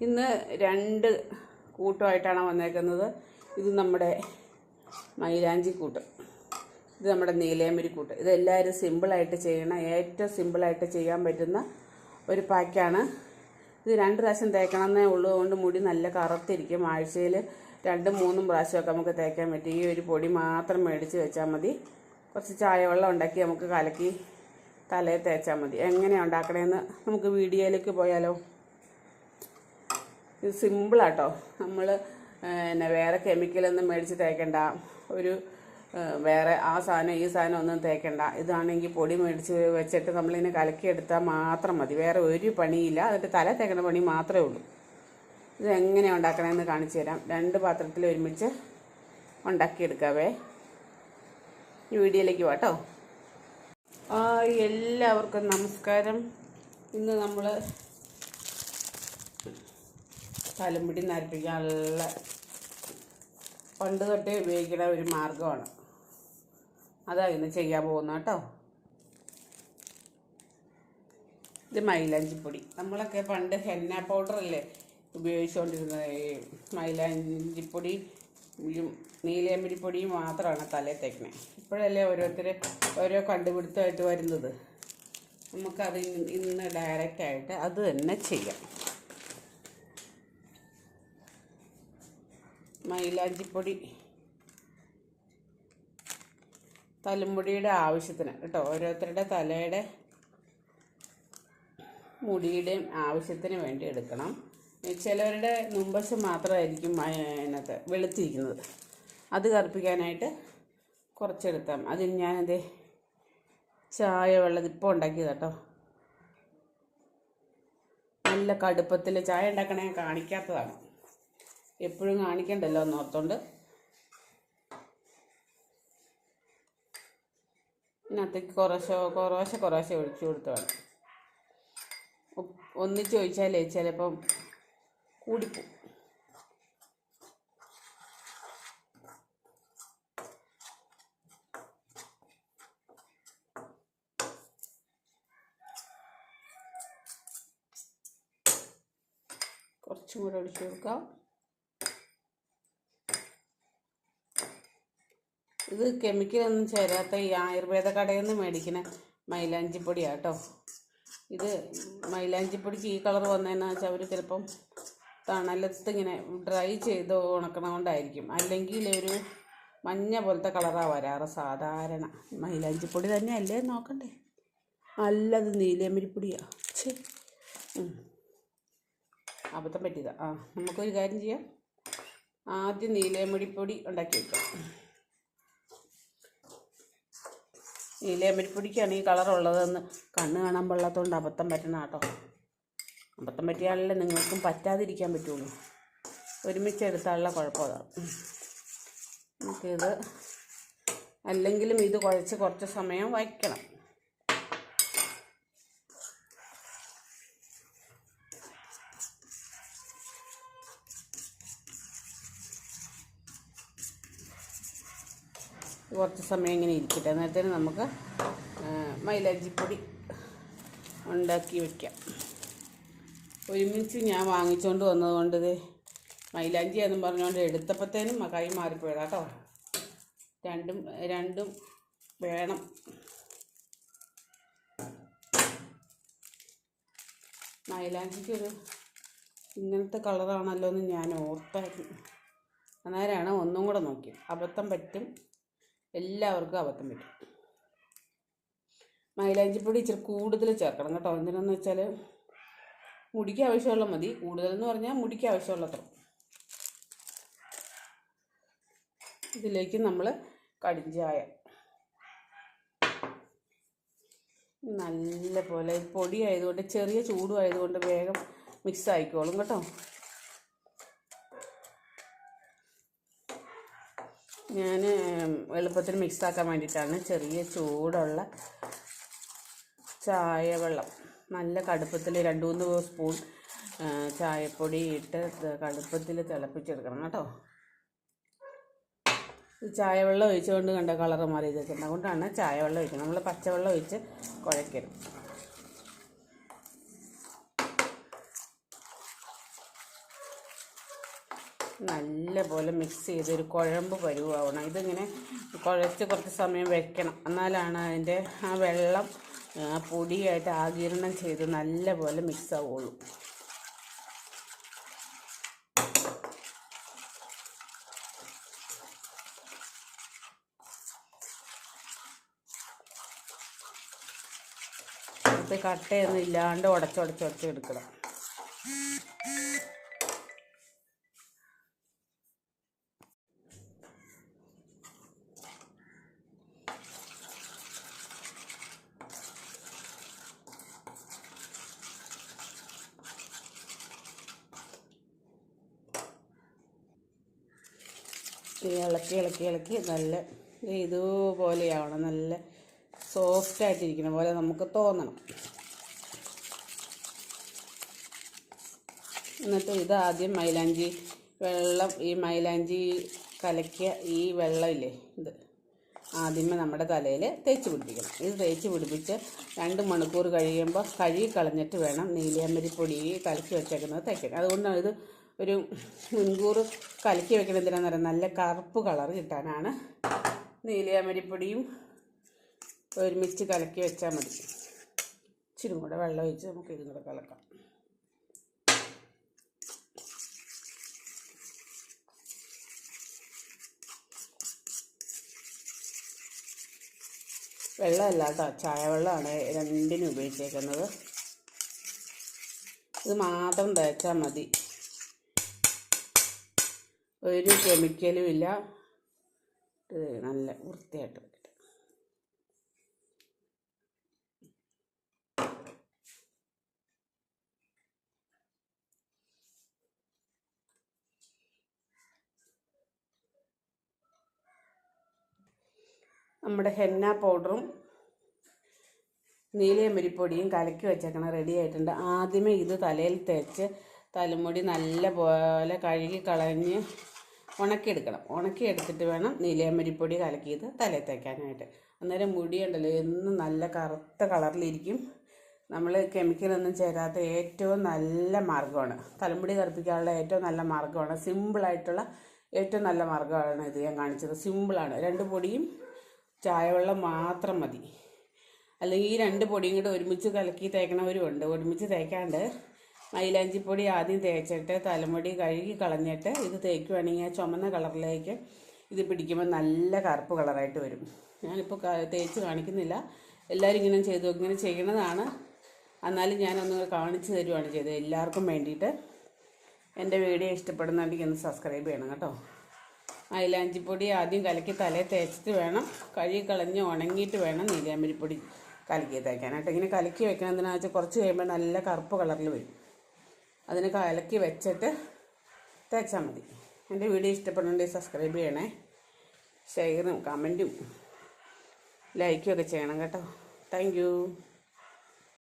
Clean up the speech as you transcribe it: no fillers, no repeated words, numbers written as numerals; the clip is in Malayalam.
ഇന്ന് രണ്ട് കൂട്ടമായിട്ടാണ് വന്നേക്കുന്നത്. ഇത് നമ്മുടെ മൈലാഞ്ചി കൂട്ട്, ഇത് നമ്മുടെ നീലയമരി കൂട്ട്. ഇതെല്ലാവരും സിമ്പിളായിട്ട് ചെയ്യണം, ഏറ്റവും സിമ്പിളായിട്ട് ചെയ്യാൻ പറ്റുന്ന ഒരു പാക്കാണ്. ഇത് 2 പ്രാവശ്യം തേക്കണമെന്നേ ഉള്ളൂ. അതുകൊണ്ട് മുടി നല്ല കറുത്തിരിക്കും. ആഴ്ചയിൽ 2-3 പ്രാവശ്യമൊക്കെ നമുക്ക് തേക്കാൻ പറ്റും. ഈ ഒരു പൊടി മാത്രം മേടിച്ച് വെച്ചാൽ മതി. കുറച്ച് ചായ വെള്ളം ഉണ്ടാക്കി നമുക്ക് കലക്കി തലയിൽ തേച്ചാൽ മതി. എങ്ങനെയാണ് ഉണ്ടാക്കണമെന്ന് നമുക്ക് വീഡിയോയിലേക്ക് പോയാലോ? ഇത് സിമ്പിളാട്ടോ. നമ്മൾ വേറെ കെമിക്കലൊന്നും മേടിച്ച് തേക്കണ്ട, ഒരു വേറെ ആ സാധനം ഈ സാധനം ഒന്നും തേക്കണ്ട. ഇതാണെങ്കിൽ പൊടി മേടിച്ച് വെച്ചിട്ട് നമ്മളിതിനെ കലക്കിയെടുത്താൽ മാത്രം മതി. വേറെ ഒരു പണിയില്ല. എന്നിട്ട് തല തേക്കുന്ന പണി മാത്രമേ ഉള്ളൂ. ഇത് എങ്ങനെയാണ് ഉണ്ടാക്കണമെന്ന് കാണിച്ചു തരാം. 2 പാത്രത്തിൽ ഒരുമിച്ച് ഉണ്ടാക്കിയെടുക്കാവേ. ഈ വീഡിയോയിലേക്ക് പോട്ടോ. എല്ലാവർക്കും നമസ്കാരം. ഇന്ന് നമ്മൾ തലമുടി നരപ്പിക്കാനുള്ള പണ്ട് തൊട്ടേ ഉപയോഗിക്കുന്ന ഒരു മാർഗമാണ്. അതാണ് ഇന്ന് ചെയ്യാൻ പോകുന്നത് കേട്ടോ. ഇത് മൈലാഞ്ചിപ്പൊടി. നമ്മളൊക്കെ പണ്ട് ഹെന്ന പൗഡറല്ലേ ഉപയോഗിച്ചുകൊണ്ടിരുന്നത്. ഈ മൈലാഞ്ചിപ്പൊടി നീലയമരിപ്പൊടിയും മാത്രമാണ് തലയിൽ തേക്കണേ. ഇപ്പോഴല്ലേ ഓരോരുത്തർ ഓരോ കണ്ടുപിടുത്തമായിട്ട് വരുന്നത്. നമുക്കത് ഇന്ന് ഡയറക്റ്റായിട്ട് അത് തന്നെ ചെയ്യാം. മൈലാഞ്ചിപ്പൊടി തലമുടിയുടെ ആവശ്യത്തിന് കേട്ടോ, ഓരോരുത്തരുടെ തലയുടെ മുടിയുടെയും ആവശ്യത്തിന് വേണ്ടി എടുക്കണം. ചിലവരുടെ മുമ്പശം മാത്രമായിരിക്കും അതിനകത്ത് വെളുത്തിരിക്കുന്നത്. അത് കറുപ്പിക്കാനായിട്ട് കുറച്ചെടുത്താൽ അതിന് ഞാനത് ചായ വെള്ളം ഇപ്പോൾ ഉണ്ടാക്കിയത് കേട്ടോ. നല്ല കടുപ്പത്തിൽ ചായ ഉണ്ടാക്കണേ കാണിക്കാത്തതാണ്. എപ്പോഴും കാണിക്കണ്ടല്ലോ എന്നോർത്തോണ്ട് ഇതിനകത്തേക്ക് കുറേശ്ശെ ഒഴിച്ചു കൊടുത്ത് വേണം. ഒന്നിച്ച് ഒഴിച്ചാലേ ചിലപ്പം കൂടിപ്പോവും. കുറച്ചും കൂടെ ഒഴിച്ചു കൊടുക്കാം. ഇത് കെമിക്കലൊന്നും ചേരാത്ത ഈ ആയുർവേദ കടയിൽ നിന്ന് മേടിക്കുന്ന മൈലാഞ്ചിപ്പൊടിയാണ് കേട്ടോ. ഇത് മൈലാഞ്ചിപ്പൊടിക്ക് ഈ കളർ വന്നതെന്ന് വെച്ചാൽ അവർ ചിലപ്പം തണലത്ത് ഇങ്ങനെ ഡ്രൈ ചെയ്ത് ഉണക്കണതുകൊണ്ടായിരിക്കും. അല്ലെങ്കിൽ ഒരു മഞ്ഞ പോലത്തെ കളറാണ് വരാറ് സാധാരണ. മൈലാഞ്ചിപ്പൊടി തന്നെയല്ലേ നോക്കണ്ടേ? നല്ലത് നീലയമരിപ്പൊടിയാണ്. അബദ്ധം പറ്റിയതാ. നമുക്കൊരു കാര്യം ചെയ്യാം. ആദ്യം നീലയമരിപ്പൊടി ഉണ്ടാക്കി വയ്ക്കാം. നീലയമരിപ്പൊടിക്കാണ് ഈ കളറുള്ളതെന്ന് കണ്ണ് കാണാൻ പാടില്ലാത്തതുകൊണ്ട് അബദ്ധം പറ്റണം കേട്ടോ. അബദ്ധം പറ്റിയാലല്ലേ നിങ്ങൾക്കും പറ്റാതിരിക്കാൻ പറ്റുള്ളൂ. ഒരുമിച്ചെടുത്താലുള്ള കുഴപ്പമാണ്. നമുക്കിത് അല്ലെങ്കിലും ഇത് കുഴച്ച് കുറച്ച് സമയം വയ്ക്കണം. കുറച്ച് സമയം ഇങ്ങനെ ഇരിക്കട്ടെ. അന്നേരത്തേന് നമുക്ക് മൈലാഞ്ചിപ്പൊടി ഉണ്ടാക്കി വയ്ക്കാം. ഒരുമിച്ച് ഞാൻ വാങ്ങിച്ചുകൊണ്ട് വന്നതുകൊണ്ട് ഇത് മൈലാഞ്ചി എന്നും പറഞ്ഞുകൊണ്ട് എടുത്തപ്പോഴത്തേനും കൈ മാറിപ്പോയതാ കേട്ടോ. രണ്ടും വേണം. മൈലാഞ്ചിക്കൊരു ഇങ്ങനത്തെ കളറാണല്ലോ എന്ന് ഞാൻ ഓർത്തായിരുന്നു. അന്നേരമാണ് ഒന്നും കൂടെ നോക്കിയത്. അബദ്ധം പറ്റും, എല്ലാവർക്കും അബദ്ധം പറ്റും. മൈലാഞ്ചിപ്പൊടി ഇച്ചിരി കൂടുതൽ ചേർക്കണം കേട്ടോ. എന്തിനാന്ന് വെച്ചാൽ മുടിക്ക് ആവശ്യമുള്ള മതി. കൂടുതലെന്ന് പറഞ്ഞാൽ മുടിക്ക് ആവശ്യമുള്ളത്ര. ഇതിലേക്ക് നമ്മൾ കടിഞ്ചായ നല്ല പോലെ, പൊടി ആയതുകൊണ്ട് ചെറിയ ചൂടും ആയതുകൊണ്ട് വേഗം മിക്സ് ആയിക്കോളും കേട്ടോ. ഞാൻ എളുപ്പത്തിൽ മിക്സാക്കാൻ വേണ്ടിയിട്ടാണ് ചെറിയ ചൂടുള്ള ചായ വെള്ളം നല്ല കടുപ്പത്തിൽ 2-3 സ്പൂൺ ചായപ്പൊടി ഇട്ട് കടുപ്പത്തിൽ തിളപ്പിച്ചെടുക്കണം കേട്ടോ. ചായ വെള്ളം ഒഴിച്ചുകൊണ്ട് കണ്ട കളറ് മാറി ഇതൊക്കെ. അതുകൊണ്ടാണ് ചായ വെള്ളം ഒഴിക്കുന്നത്. നമ്മൾ പച്ചവെള്ളം ഒഴിച്ച് കുഴക്കരുത്. നല്ലപോലെ മിക്സ് ചെയ്ത് ഒരു കുഴമ്പ് പരുവാവണം. ഇതിങ്ങനെ കുഴച്ച് കുറച്ച് സമയം വെക്കണം, എന്നാലാണ് അതിൻ്റെ ആ വെള്ളം പൊടിയായിട്ട് ആഗിരണം ചെയ്ത് നല്ലപോലെ മിക്സ് ആവുള്ളൂ. ഇത് കട്ടയൊന്നും ഇല്ലാണ്ട് ഉടച്ചെടുക്കണം. ഇളക്കി നല്ല ഇതുപോലെയാവണം. നല്ല സോഫ്റ്റായിട്ടിരിക്കുന്ന പോലെ നമുക്ക് തോന്നണം. എന്നിട്ട് ഇതാദ്യം മൈലാഞ്ചി വെള്ളം, ഈ മൈലാഞ്ചി കലക്കിയ ഈ വെള്ളമില്ലേ, ഇത് ആദ്യമേ നമ്മുടെ തലയിൽ തേച്ച് പിടിപ്പിക്കണം. ഇത് തേച്ച് പിടിപ്പിച്ച് 2 മണിക്കൂർ കഴിയുമ്പോൾ കഴുകി കളഞ്ഞിട്ട് വേണം നീലിയാമ്പരിപ്പൊടി കലക്കി വെച്ചേക്കുന്നത് തേക്കാൻ. അതുകൊണ്ടാണ് ഇത് ഒരു മുൻകൂർ കലക്കി വെക്കണം. എന്തിനാണെന്ന് പറയാം, നല്ല കറുപ്പ് കളർ കിട്ടാനാണ്. നീലിയാമ്പരിപ്പൊടിയും ഒരുമിച്ച് കലക്കി വെച്ചാൽ മതി. ഇച്ചിരി കൂടെ വെള്ളം ഒഴിച്ച് നമുക്ക് ഇതും കൂടെ കലക്കാം. വെള്ളമല്ല കേട്ടോ, ചായവെള്ളമാണ് രണ്ടിനും ഉപയോഗിച്ചേക്കുന്നത്. ഇത് മാത്രം തേച്ചാൽ മതി, ഒരു കെമിക്കലും ഇല്ല. ഇത് നല്ല വൃത്തിയായിട്ട് വരും. നമ്മുടെ ഹെന്ന പൗഡറും നീലിയാമ്പരിപ്പൊടിയും കലക്കി വെച്ചേക്കണം, റെഡി ആയിട്ടുണ്ട്. ആദ്യമേ ഇത് തലയിൽ തേച്ച് തലമുടി നല്ല പോലെ കഴുകി കളഞ്ഞ് ഉണക്കിയെടുക്കണം. ഉണക്കിയെടുത്തിട്ട് വേണം നീലിയാമ്പരിപ്പൊടി കലക്കിയത് തലയിൽ തേക്കാനായിട്ട്. അന്നേരം മുടിയുണ്ടല്ലോ എന്നും നല്ല കറുത്ത കളറിലിരിക്കും. നമ്മൾ കെമിക്കലൊന്നും ചേരാത്ത ഏറ്റവും നല്ല മാർഗ്ഗമാണ്, തലമുടി കറുപ്പിക്കാനുള്ള ഏറ്റവും നല്ല മാർഗ്ഗമാണ്. സിമ്പിളായിട്ടുള്ള ഏറ്റവും നല്ല മാർഗ്ഗമാണ് ഇത് ഞാൻ കാണിച്ചത്. സിമ്പിളാണ്. 2 പൊടിയും ചായവെള്ളം മാത്രം മതി. അല്ലെങ്കിൽ ഈ 2 പൊടിയും കൂടെ ഒരുമിച്ച് കലക്കി തേക്കണവരുമുണ്ട്. ഒരുമിച്ച് തേക്കാണ്ട് മൈലാഞ്ചിപ്പൊടി ആദ്യം തേച്ചിട്ട് തലമുടി കഴുകി കളഞ്ഞിട്ട് ഇത് തേക്കുവാണെങ്കിൽ ആ ചുമന്ന കളറിലേക്ക് ഇത് പിടിക്കുമ്പോൾ നല്ല കറുപ്പ് കളറായിട്ട് വരും. ഞാനിപ്പോൾ തേച്ച് കാണിക്കുന്നില്ല, എല്ലാവരും ഇങ്ങനെ ചെയ്യണതാണ്. എന്നാലും ഞാനൊന്ന് കാണിച്ചു തരുവാണ് ചെയ്തത് എല്ലാവർക്കും വേണ്ടിയിട്ട്. എൻ്റെ വീഡിയോ ഇഷ്ടപ്പെടുന്നുണ്ടെങ്കിൽ ഒന്ന് സബ്സ്ക്രൈബ് ചെയ്യണം കേട്ടോ. മൈലാഞ്ചിപ്പൊടി ആദ്യം കലക്കി തലയിൽ തേച്ചിട്ട് വേണം, കഴുകി കളഞ്ഞ് ഉണങ്ങിയിട്ട് വേണം നീലിയാമ്പരിപ്പൊടി കലക്കി തേക്കാനായിട്ട്. ഇങ്ങനെ കലക്കി വെക്കണം. എന്തിനാണെന്ന് വെച്ചാൽ കുറച്ച് കഴിയുമ്പോൾ നല്ല കറുപ്പ് കളറിൽ വരും. അതിന് കലക്കി വെച്ചിട്ട് തേച്ചാൽ മതി. എൻ്റെ വീഡിയോ ഇഷ്ടപ്പെടുന്നുണ്ടെങ്കിൽ സബ്സ്ക്രൈബ് ചെയ്യണേ, ഷെയറും കമൻറ്റും ലൈക്കും ഒക്കെ ചെയ്യണം കേട്ടോ. Thank you.